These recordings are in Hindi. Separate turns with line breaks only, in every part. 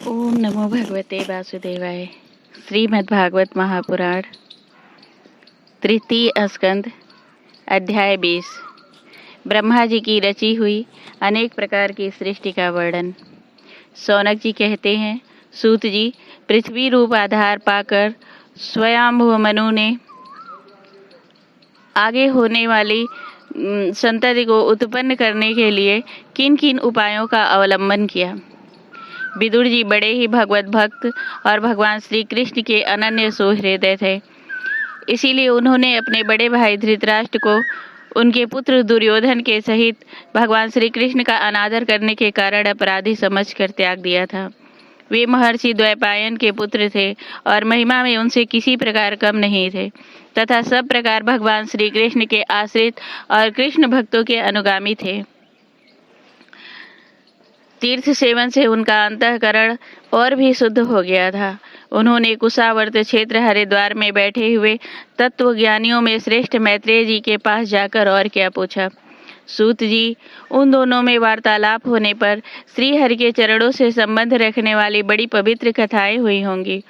ओम नमो भगवते वासुदेवाय। श्रीमद्भागवत महापुराण तृतीय स्कंद अध्याय 20। ब्रह्मा जी की रची हुई अनेक प्रकार की सृष्टि का वर्णन। सौनक जी कहते हैं, सूत जी, पृथ्वी रूप आधार पाकर स्वयंभुव मनु ने आगे होने वाली संतति को उत्पन्न करने के लिए किन किन उपायों का अवलंबन किया। विदुर जी बड़े ही भगवत भक्त और भगवान श्री कृष्ण के अनन्य सुहृदय थे। इसीलिए उन्होंने अपने बड़े भाई धृतराष्ट्र को उनके पुत्र दुर्योधन के सहित भगवान श्री कृष्ण का अनादर करने के कारण अपराधी समझकर त्याग दिया था। वे महर्षि द्वैपायन के पुत्र थे और महिमा में उनसे किसी प्रकार कम नहीं थे तथा सब प्रकार भगवान श्री कृष्ण के आश्रित और कृष्ण भक्तों के अनुगामी थे। तीर्थ सेवन से उनका अंतःकरण और भी शुद्ध हो गया था। उन्होंने कुशावर्त क्षेत्र हरिद्वार में बैठे हुए तत्वज्ञानियों में श्रेष्ठ मैत्रेय जी के पास जाकर और क्या पूछा। सूत जी, उन दोनों में वार्तालाप होने पर श्री हरि के चरणों से संबंध रखने वाली बड़ी पवित्र कथाएं हुई होंगी,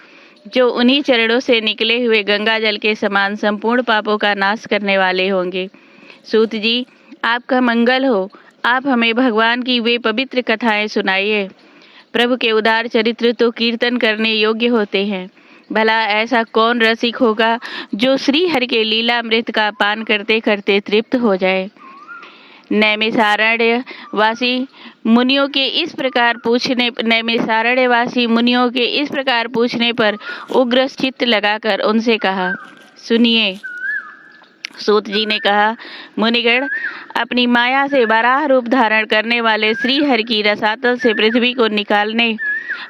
जो उन्हीं चरणों से निकले हुए गंगा जल के समान संपूर्ण पापों का नाश करने वाले होंगे। सूत जी, आपका मंगल हो। आप हमें भगवान की वे पवित्र कथाएं सुनाइए। प्रभु के उदार चरित्र तो कीर्तन करने योग्य होते हैं। भला ऐसा कौन रसिक होगा जो श्री हरि के लीलामृत का पान करते करते तृप्त हो जाए। नैमिषारण्यवासी मुनियों के इस प्रकार पूछने पर उग्र चित्त लगाकर उनसे कहा, सुनिए। सूत जी ने कहा, मुनिगण, अपनी माया से वराह रूप धारण करने वाले श्री हरि की रसातल से पृथ्वी को निकालने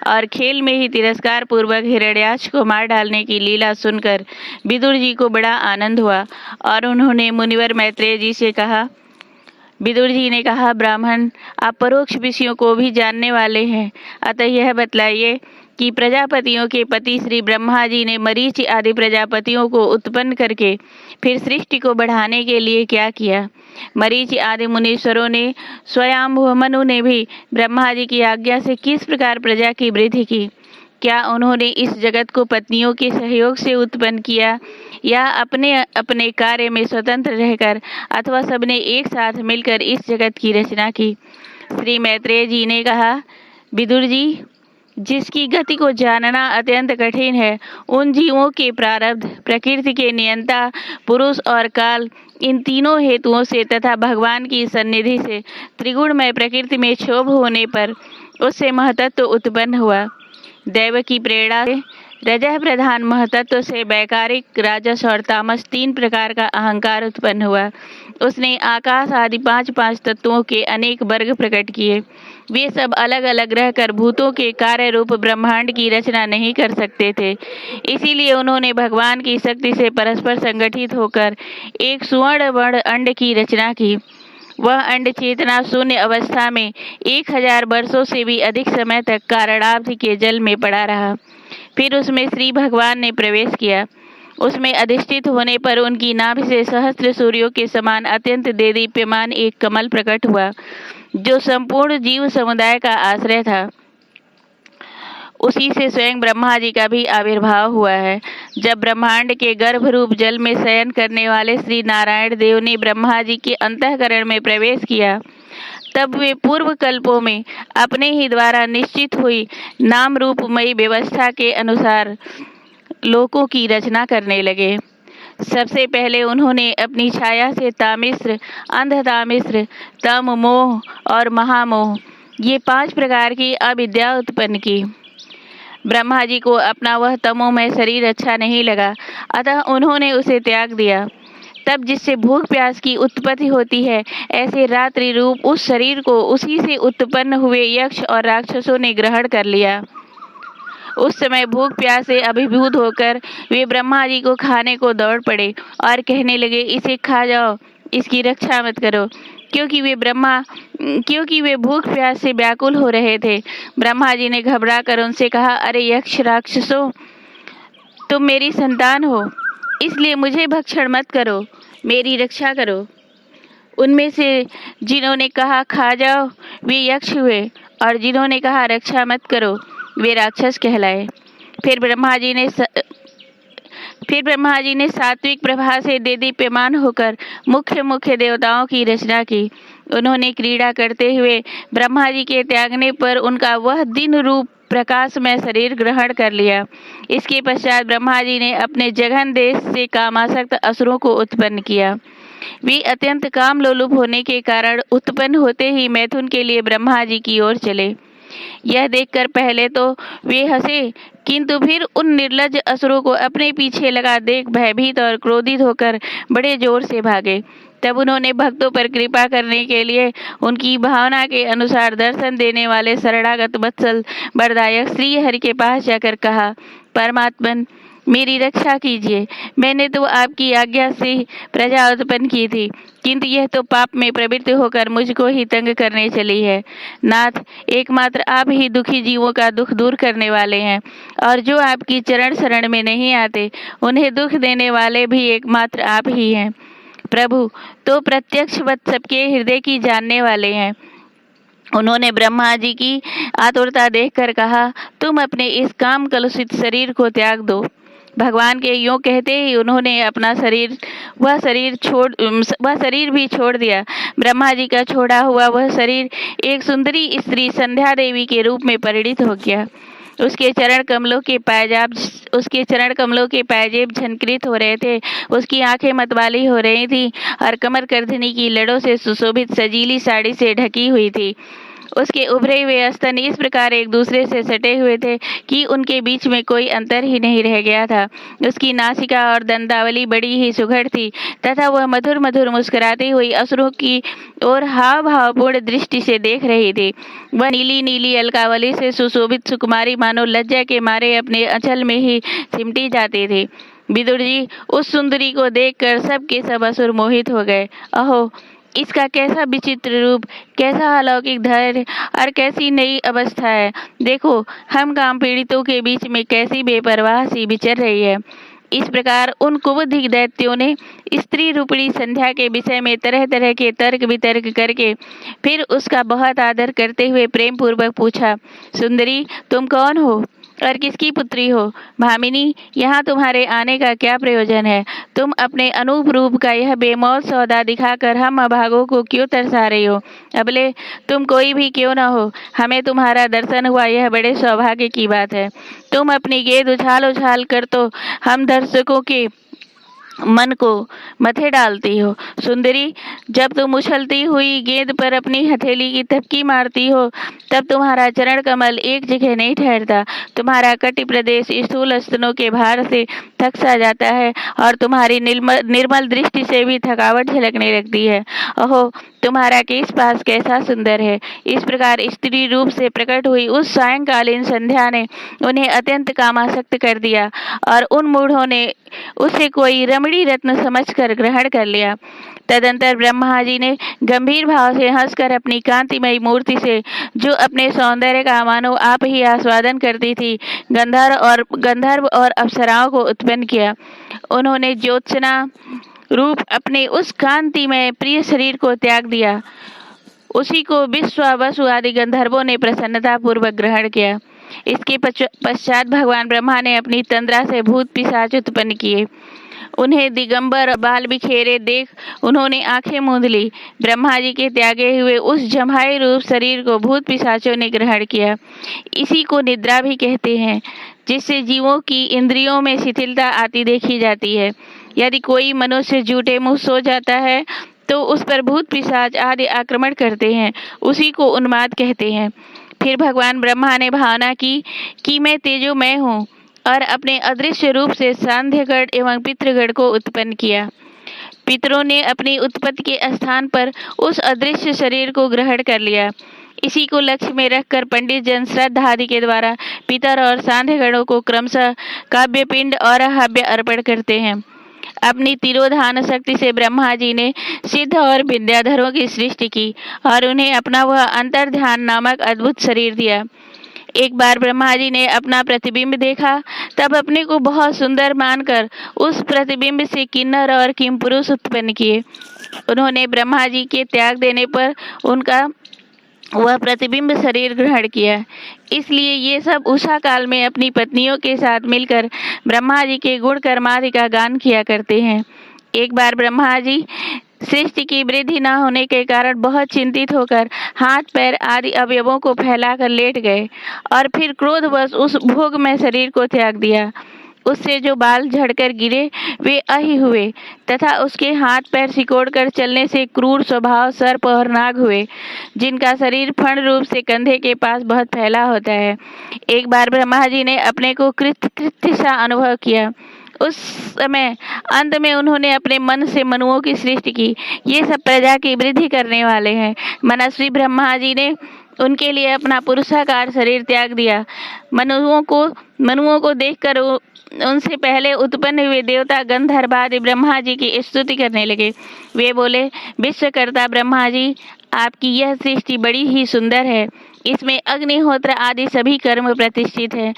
और खेल में ही तिरस्कार पूर्वक हिरण्याक्ष को मार डालने की लीला सुनकर विदुर जी को बड़ा आनंद हुआ और उन्होंने मुनिवर मैत्रेय जी से कहा। विदुर जी ने कहा, ब्राह्मण, आप परोक्ष विषयों को भी जानने वाले हैं, अतः यह बतलाइए कि प्रजापतियों के पति श्री ब्रह्मा जी ने मरीचि आदि प्रजापतियों को उत्पन्न करके फिर सृष्टि को बढ़ाने के लिए क्या किया। मरीचि आदि मुनीश्वरों ने, स्वयंभुव मनु ने भी ब्रह्मा जी की आज्ञा से किस प्रकार प्रजा की वृद्धि की। क्या उन्होंने इस जगत को पत्नियों के सहयोग से उत्पन्न किया या अपने अपने कार्य में स्वतंत्र रहकर अथवा सबने एक साथ मिलकर इस जगत की रचना की। श्री मैत्रेय जी ने कहा, विदुर जी, जिसकी गति को जानना अत्यंत कठिन है, उन जीवों के प्रारब्ध, प्रकृति के नियंता पुरुष और काल, इन तीनों हेतुओं से तथा भगवान की सन्निधि से त्रिगुणमय प्रकृति में क्षोभ होने पर उससे महतत्व उत्पन्न हुआ। दैव की प्रेरणा से रजः प्रधान महतत्व से वैकारिक, राजस और तामस तीन प्रकार का अहंकार उत्पन्न हुआ। उसने आकाश आदि पांच तत्वों के अनेक वर्ग प्रकट किए। वे सब अलग अलग रहकर भूतों के कार्य रूप ब्रह्मांड की रचना नहीं कर सकते थे। इसीलिए उन्होंने भगवान की शक्ति से परस्पर संगठित होकर एक सुवर्ण वर्ण अंड की रचना की। वह अंड चेतना शून्य अवस्था में 1000 वर्षों से भी अधिक समय तक कारणाब्धि के जल में पड़ा रहा। फिर उसमें श्री भगवान ने प्रवेश किया। उसमें अधिष्ठित होने पर उनकी नाभि से सहस्त्र सूर्यों के समान अत्यंत देदीप्यमान एक कमल प्रकट हुआ, जो संपूर्ण जीव समुदाय का आश्रय था। उसी से स्वयं ब्रह्मा जी का भी आविर्भाव हुआ है। जब ब्रह्मांड के गर्भ रूप जल में शयन करने वाले श्री नारायण देव ने ब्रह्मा जी के अंतःकरण में प्रवेश किया, तब वे पूर्व कल्पों में अपने ही द्वारा निश्चित हुई नाम रूपमयी व्यवस्था के अनुसार लोकों की रचना करने लगे। सबसे पहले उन्होंने अपनी छाया से तामिश्र, अंधतामिश्र, तम मोह और महामोह, ये 5 प्रकार की अविद्या उत्पन्न की। ब्रह्मा जी को अपना वह तमोमय शरीर अच्छा नहीं लगा, अतः उन्होंने उसे त्याग दिया। तब जिससे भूख प्यास की उत्पत्ति होती है, ऐसे रात्रि रूप उस शरीर को उसी से उत्पन्न हुए यक्ष और राक्षसों ने ग्रहण कर लिया। उस समय भूख प्यास से अभिभूत होकर वे ब्रह्मा जी को खाने को दौड़ पड़े और कहने लगे, इसे खा जाओ, इसकी रक्षा मत करो, क्योंकि वे भूख प्यास से व्याकुल हो रहे थे। ब्रह्मा जी ने घबरा कर उनसे कहा, अरे यक्ष राक्षसों, तुम मेरी संतान हो, इसलिए मुझे भक्षण मत करो, मेरी रक्षा करो। उनमें से जिन्होंने कहा खा जाओ, वे यक्ष हुए, और जिन्होंने कहा रक्षा मत करो, वे राक्षस कहलाए। फिर ब्रह्मा जी ने सात्विक प्रभा से देदीप्यमान होकर मुख्य मुख्य देवताओं की रचना की। उन्होंने क्रीड़ा करते हुए ब्रह्मा जी के त्यागने पर उनका वह दिन रूप प्रकाश में शरीर ग्रहण कर लिया। इसके पश्चात ब्रह्मा जी ने अपने जघन देश से कामासक्त असुरों को उत्पन्न किया। वे अत्यंत काम लोलुप होने के कारण उत्पन्न होते ही मैथुन के लिए ब्रह्मा जी की ओर चले। यह देखकर पहले तो वे हंसे, किंतु फिर उन निर्लज्ज असुरों को अपने पीछे लगा देख भयभीत और क्रोधित होकर बड़े जोर से भागे। तब उन्होंने भक्तों पर कृपा करने के लिए उनकी भावना के अनुसार दर्शन देने वाले शरणागत वत्सल वरदायक श्री हरि के पास जाकर कहा, परमात्मन, मेरी रक्षा कीजिए। मैंने तो आपकी आज्ञा से प्रजा उत्पन्न की थी, किंतु यह तो पाप में प्रवृत्त होकर मुझको ही तंग करने चली है। नाथ, एकमात्र आप ही दुखी जीवों का दुख दूर करने वाले हैं, और जो आपकी चरण शरण में नहीं आते उन्हें दुख देने वाले भी एकमात्र आप ही हैं। प्रभु तो प्रत्यक्ष वत सबके हृदय की जानने वाले हैं। उन्होंने ब्रह्मा जी की आतुरता देखकर कहा, तुम अपने इस काम कलुषित शरीर को त्याग दो। भगवान के यूं कहते ही उन्होंने अपना वह शरीर भी छोड़ दिया। ब्रह्मा जी का छोड़ा हुआ वह शरीर एक सुंदरी स्त्री संध्या देवी के रूप में परिणित हो गया। उसके चरण कमलों के पायजेब झनकृत हो रहे थे, उसकी आंखें मतवाली हो रही थी और कमर कर्धनी की लड़ों से सुशोभित सजीली साड़ी से ढकी हुई थी। उसके उभरे हुए स्तन इस प्रकार एक दूसरे से सटे हुए थे कि उनके बीच में कोई अंतर ही नहीं रह गया था। उसकी नासिका और दंतावली बड़ी ही सुघड़ थी तथा वह मधुर मधुर मुस्कुराती हुई असुरों की ओर हाव भावपूर्ण दृष्टि से देख रही थी। वह नीली नीली अलकावली से सुशोभित सुकुमारी मानो लज्जा के मारे अपने अंचल में ही सिमटी जाती थी। विदुर जी, उस सुंदरी को देखकर सब के सब असुर मोहित हो गए। अहो, इसका कैसा विचित्र रूप, कैसा अलौकिक धैर्य और कैसी नई अवस्था है। देखो, हम काम पीड़ितों के बीच में कैसी बेपरवाह सी विचर रही है। इस प्रकार उन कुबुद्धिक दैत्यों ने स्त्री रूपणी संध्या के विषय में तरह तरह के तर्क वितर्क करके फिर उसका बहुत आदर करते हुए प्रेम पूर्वक पूछा, सुंदरी, तुम कौन हो और किसकी पुत्री हो? भामिनी, यहाँ तुम्हारे आने का क्या प्रयोजन है? तुम अपने अनूप रूप का यह बेमौल सौदा दिखाकर हम अभागों को क्यों तरसा रही हो? अबले तुम कोई भी क्यों न हो, हमें तुम्हारा दर्शन हुआ यह बड़े सौभाग्य की बात है। तुम अपनी गेंद उछाल उछाल कर तो हम दर्शकों के मन को मथे डालती हो। सुंदरी, जब तुम उछलती हुई गेंद पर अपनी हथेली की थपकी मारती हो तब तुम्हारा चरण कमल एक जगह नहीं ठहरता। तुम्हारा कटि प्रदेश स्थूल स्तनों के भार से थक सा जाता है और तुम्हारी निर्मल दृष्टि से भी थकावट झलकने लगती है। ओहो, तुम्हारा केश पास कैसा सुंदर है। इस प्रकार स्त्री रूप से प्रकट हुई उस सायंकालीन संध्या ने उन्हें अत्यंत कामासक्त कर दिया और उन मूढ़ों ने उसे कोई रमणी रत्न समझकर ग्रहण कर लिया। तदंतर ब्रह्मा जी ने गंभीर भाव से हंसकर अपनी कांतिमयी मूर्ति से, जो अपने सौंदर्य का मानो आप ही आस्वादन करती थी, गंधर्व और अप्सराओं को उत्पन्न किया। उन्होंने ज्योत्सना रूप अपने उस कांतिमय प्रिय शरीर को त्याग दिया। उसी को विश्व वसु आदि गंधर्वों ने प्रसन्नता पूर्वक ग्रहण किया। इसके पश्चात भगवान ब्रह्मा ने अपनी तंद्रा से भूत पिशाच उत्पन्न किए। उन्हें दिगंबर बाल बिखेरे देख उन्होंने आंखें मूंद ली। ब्रह्मा जी के त्यागे हुए उस जम्हाई रूप शरीर को भूत पिशाचों ने ग्रहण किया। इसी को निद्रा भी कहते हैं, जिससे जीवों की इंद्रियों में शिथिलता आती देखी जाती है। यदि कोई मनुष्य झूठे मुंह सो जाता है तो उस पर भूत पिशाच आदि आक्रमण करते हैं, उसी को उन्माद कहते हैं। फिर भगवान ब्रह्मा ने भावना की कि मैं तेजोमय हूँ और अपने अदृश्य रूप से सांध्यगढ़ एवं पितृगढ़ को उत्पन्न किया। पितरों ने अपनी उत्पत्ति के स्थान पर उस अदृश्य शरीर को ग्रहण कर लिया। इसी को लक्ष्य में रखकर पंडित जन श्रद्धा आदि के द्वारा पितर और सांध्यगढ़ों को क्रमशः काव्य पिंड और हव्य अर्पण करते हैं। अपनी तिरोधान शक्ति से ब्रह्मा जी ने सिद्ध और विद्याधरों की सृष्टि की और उन्हें अपना वह अंतर्ध्यान नामक अद्भुत शरीर दिया। एक बार ब्रह्मा जी ने अपना प्रतिबिंब देखा, तब अपने को बहुत सुंदर मानकर उस प्रतिबिंब से किन्नर और किमपुरुष उत्पन्न किए। उन्होंने ब्रह्मा जी के त्याग देने पर उनका वह प्रतिबिंब शरीर ग्रहण किया। इसलिए ये सब उषा काल में अपनी पत्नियों के साथ मिलकर ब्रह्मा जी के गुण कर्मादि का गान किया करते हैं। एक बार ब्रह्मा जी सृष्टि की वृद्धि न होने के कारण बहुत चिंतित होकर हाथ पैर आदि अवयवों को फैलाकर लेट गए और फिर क्रोधवश उस भोगमय शरीर को त्याग दिया। उससे जो बाल झड़कर गिरे वे अहि हुए तथा उसके हाथ पैर सिकोड़कर चलने से क्रूर स्वभाव सर्प और नाग हुए, जिनका शरीर फण रूप से कंधे के पास बहुत फैला होता है। एक बार ब्रह्मा जी ने अपने को कृत्य सा अनुभव किया। उस समय अंत में उन्होंने अपने मन से मनुओं की सृष्टि की। ये सब प्रजा की वृद्धि करने वाले हैं। मनस्वी ब्रह्मा जी ने उनके लिए अपना पुरुषाकार शरीर त्याग दिया। मनुओं को देखकर उनसे पहले उत्पन्न हुए देवता गंधर्व आदि ब्रह्मा जी की स्तुति करने लगे। वे बोले, विश्वकर्ता ब्रह्मा जी, आपकी यह सृष्टि बड़ी ही सुंदर है। इसमें अग्निहोत्र आदि सभी कर्म प्रतिष्ठित हैं।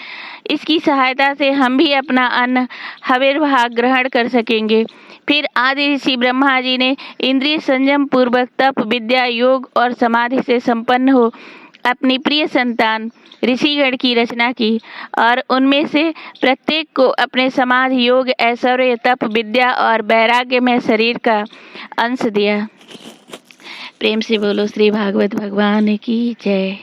इसकी सहायता से हम भी अपना अन्न हविर्भाग ग्रहण कर सकेंगे। फिर आदि ऋषि ब्रह्मा जी ने इंद्रिय संयम पूर्वक तप विद्या योग और समाधि से संपन्न हो अपनी प्रिय संतान ऋषिगण की रचना की और उनमें से प्रत्येक को अपने समाधि योग ऐश्वर्य तप विद्या और वैराग्य में शरीर का अंश दिया। प्रेम से बोलो श्री भागवत भगवान की जय।